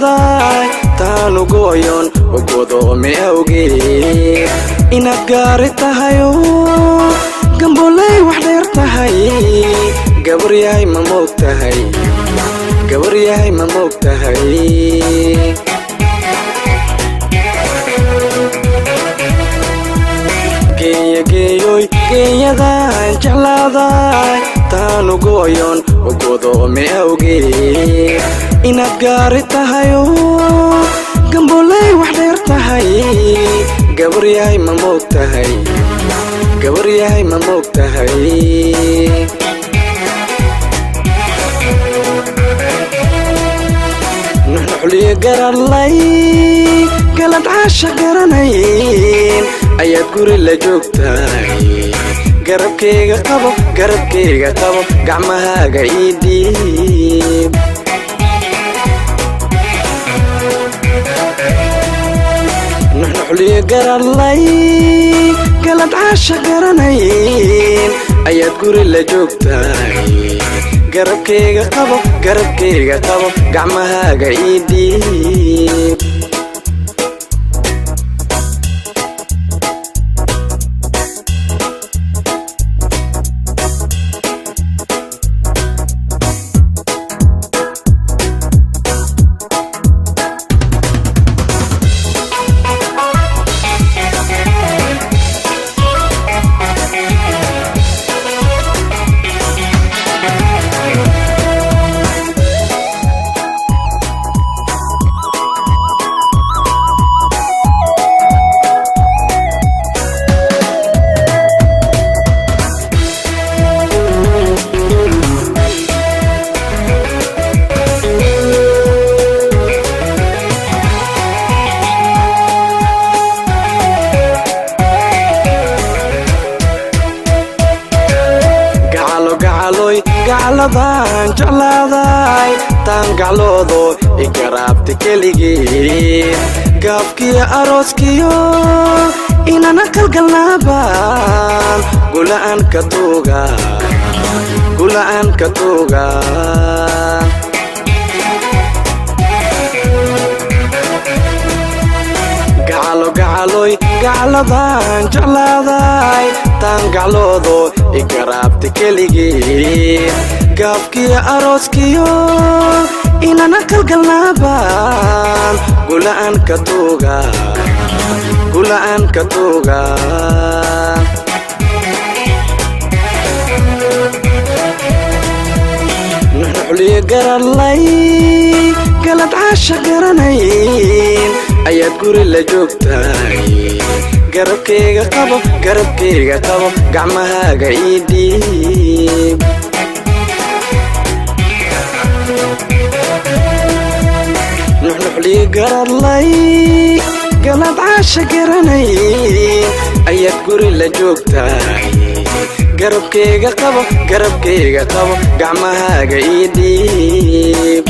jeclaaday taanu gooyon ugodoome awgeed inaad gaari tahayo gamboley wax dheer tahay gabar yahay ma moog tahay gabar yahay ma moog tahay geeyoy geeyadaan jeclaaday taanu gooyon ugodoome awgeed inaad gaari tahayo gamboley wax dheer tahay gabar yahay ma moog tahay gabar yahay ma moog tahay nuxnuxliyo gararlay galad caasha garanayn ayaad guri la joogtahay garabkayga qabo gacmahaaga ii dhiib nuxnuxliyo gararlay galad caasha garanayn ayaad guri la joogtahay garabkayga qabo gacmahaaga ii dhiib gacladaan jeclaaday taan gacloodo igaraabta keligeed gaafkiyo arooskiyo inana kalgalnaabaan gula'aan ka tuuga gacaloy gacladaan jeclaaday taan gacloodo igaraabta keligeed gaafkiyo arooskiyo inana kalgalnaabaan gula'aan ka tuuga nuxnuxliyo gararlay galad caasha garanayn ayaad guri la joogtahay garabkayga qabo gacmahaaga ii dhiib nuxnuxliyo gararlay galad caasha garanayn ayaad guri la joogtahay garabkayga qabo gacmahaaga ii dhiib